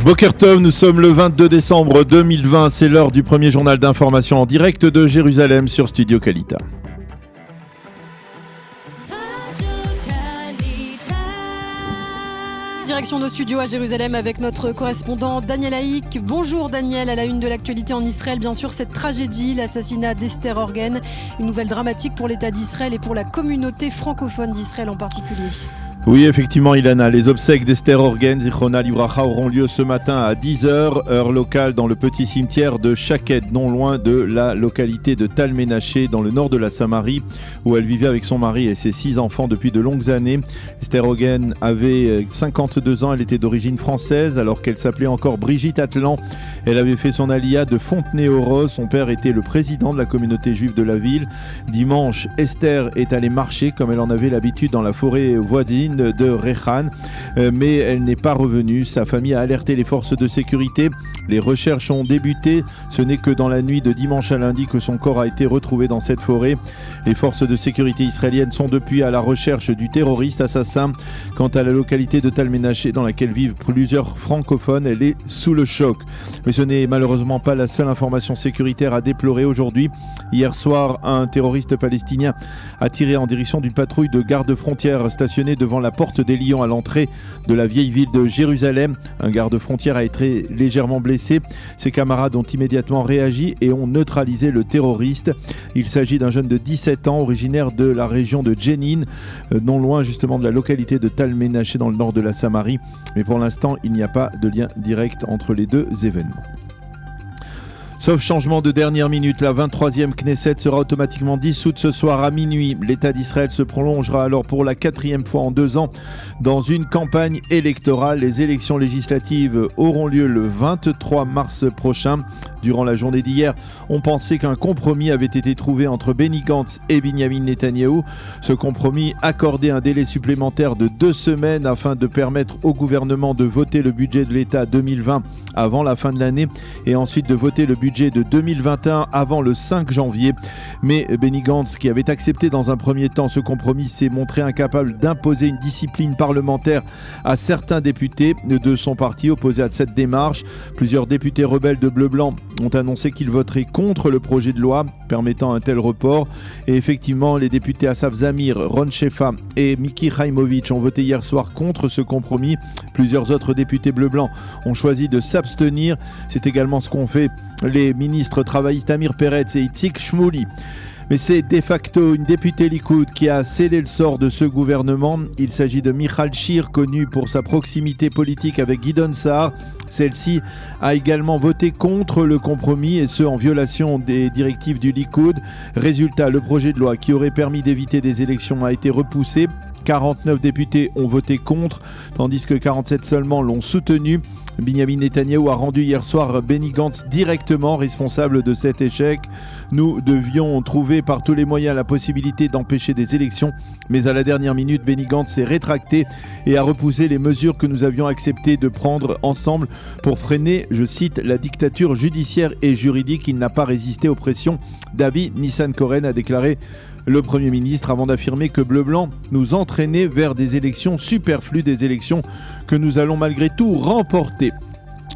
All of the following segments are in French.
Boker Tov, nous sommes le 22 décembre 2020, c'est l'heure du premier journal d'information en direct de Jérusalem sur Studio Kalita. Direction nos studios à Jérusalem avec notre correspondant Daniel Haïk. Bonjour Daniel, à la une de l'actualité en Israël, bien sûr cette tragédie, l'assassinat d'Esther Orgen, une nouvelle dramatique pour l'État d'Israël et pour la communauté francophone d'Israël en particulier. Oui, effectivement, Ilana, les obsèques d'Esther Orgen, Zichronah Livracha, auront lieu ce matin à 10h, heure locale, dans le petit cimetière de Shaked, non loin de la localité de Tal Menaché, dans le nord de la Samarie, où elle vivait avec son mari et ses 6 enfants depuis de longues années. Esther Orgen avait 52 ans, elle était d'origine française, alors qu'elle s'appelait encore Brigitte Atlan. Elle avait fait son alia de Fontenay-aux-Roses, son père était le président de la communauté juive de la ville. Dimanche, Esther est allée marcher, comme elle en avait l'habitude, dans la forêt voisine de Rechan, mais elle n'est pas revenue. Sa famille a alerté les forces de sécurité. Les recherches ont débuté. Ce n'est que dans la nuit de dimanche à lundi que son corps a été retrouvé dans cette forêt. Les forces de sécurité israéliennes sont depuis à la recherche du terroriste assassin. Quant à la localité de Tal Menaché, dans laquelle vivent plusieurs francophones, elle est sous le choc. Mais ce n'est malheureusement pas la seule information sécuritaire à déplorer aujourd'hui. Hier soir, un terroriste palestinien a tiré en direction d'une patrouille de garde-frontière stationnée devant la porte des Lions à l'entrée de la vieille ville de Jérusalem. Un garde-frontière a été légèrement blessé. Ses camarades ont immédiatement réagi et ont neutralisé le terroriste. Il s'agit d'un jeune de 17 ans, originaire de la région de Jenin, non loin justement de la localité de Tal Menaché dans le nord de la Samarie. Mais pour l'instant, il n'y a pas de lien direct entre les deux événements. Sauf changement de dernière minute, la 23e Knesset sera automatiquement dissoute ce soir à minuit. L'État d'Israël se prolongera alors pour la 4e fois en 2 ans dans une campagne électorale. Les élections législatives auront lieu le 23 mars prochain. Durant la journée d'hier, on pensait qu'un compromis avait été trouvé entre Benny Gantz et Binyamin Netanyahou. Ce compromis accordait un délai supplémentaire de 2 semaines afin de permettre au gouvernement de voter le budget de l'État 2020 avant la fin de l'année et ensuite de voter le budget de 2021 avant le 5 janvier. Mais Benny Gantz, qui avait accepté dans un premier temps ce compromis, s'est montré incapable d'imposer une discipline parlementaire à certains députés de son parti opposés à cette démarche. Plusieurs députés rebelles de bleu-blanc ont annoncé qu'ils voteraient contre le projet de loi permettant un tel report. Et effectivement, les députés Asaf Zamir, Ron Shefa et Miki Haïmovitch ont voté hier soir contre ce compromis. Plusieurs autres députés bleu-blanc ont choisi de s'abstenir. C'est également ce qu'ont fait les ministres travaillistes Amir Peretz et Itzik Shmouli. Mais c'est de facto une députée Likoud qui a scellé le sort de ce gouvernement. Il s'agit de Michal Shir, connue pour sa proximité politique avec Guidon Sa'ar. Celle-ci a également voté contre le compromis et ce en violation des directives du Likoud. Résultat, le projet de loi qui aurait permis d'éviter des élections a été repoussé. 49 députés ont voté contre, tandis que 47 seulement l'ont soutenu. Binyamin Netanyahou a rendu hier soir Benny Gantz directement responsable de cet échec. Nous devions trouver par tous les moyens la possibilité d'empêcher des élections, mais à la dernière minute, Benny Gantz s'est rétracté et a repoussé les mesures que nous avions accepté de prendre ensemble pour freiner, je cite, la dictature judiciaire et juridique. Il n'a pas résisté aux pressions. David Nissan-Koren a déclaré le Premier ministre avant d'affirmer que Bleu-Blanc nous entraînait vers des élections superflues, des élections que nous allons malgré tout remporter.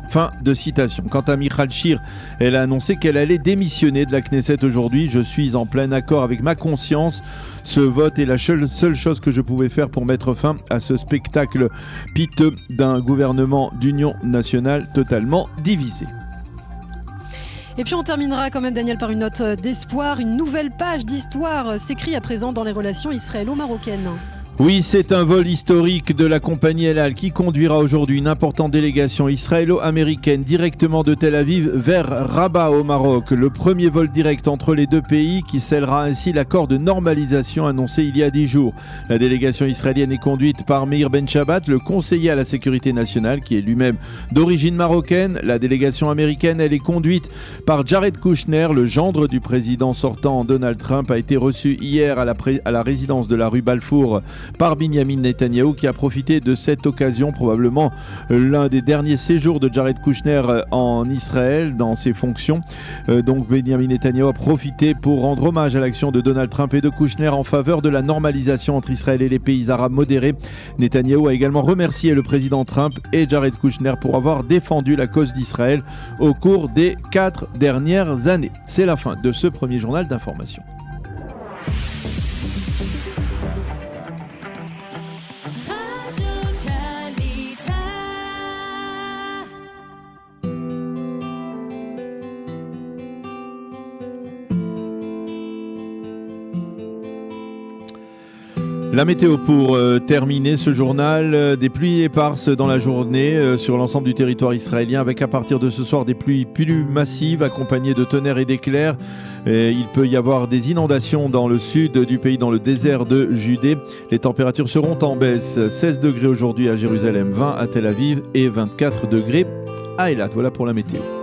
Fin de citation. Quant à Michal Shir, elle a annoncé qu'elle allait démissionner de la Knesset aujourd'hui. Je suis en plein accord avec ma conscience. Ce vote est la seule chose que je pouvais faire pour mettre fin à ce spectacle piteux d'un gouvernement d'union nationale totalement divisé. Et puis on terminera quand même, Daniel, par une note d'espoir. Une nouvelle page d'histoire s'écrit à présent dans les relations israélo-marocaines. Oui, c'est un vol historique de la compagnie El Al qui conduira aujourd'hui une importante délégation israélo-américaine directement de Tel Aviv vers Rabat au Maroc. Le premier vol direct entre les deux pays qui scellera ainsi l'accord de normalisation annoncé il y a 10 jours. La délégation israélienne est conduite par Meir Ben Shabbat, le conseiller à la sécurité nationale qui est lui-même d'origine marocaine. La délégation américaine, elle est conduite par Jared Kushner, le gendre du président sortant Donald Trump, a été reçu hier à la résidence de la rue Balfour par Binyamin Netanyahou, qui a profité de cette occasion, probablement l'un des derniers séjours de Jared Kushner en Israël dans ses fonctions. Donc Binyamin Netanyahou a profité pour rendre hommage à l'action de Donald Trump et de Kushner en faveur de la normalisation entre Israël et les pays arabes modérés. Netanyahou a également remercié le président Trump et Jared Kushner pour avoir défendu la cause d'Israël au cours des 4 dernières années. C'est la fin de ce premier journal d'information. La météo pour terminer ce journal, des pluies éparses dans la journée sur l'ensemble du territoire israélien, avec à partir de ce soir des pluies plus massives accompagnées de tonnerres et d'éclairs. Il peut y avoir des inondations dans le sud du pays, dans le désert de Judée. Les températures seront en baisse, 16 degrés aujourd'hui à Jérusalem, 20 à Tel Aviv et 24 degrés à Eilat. Voilà pour la météo.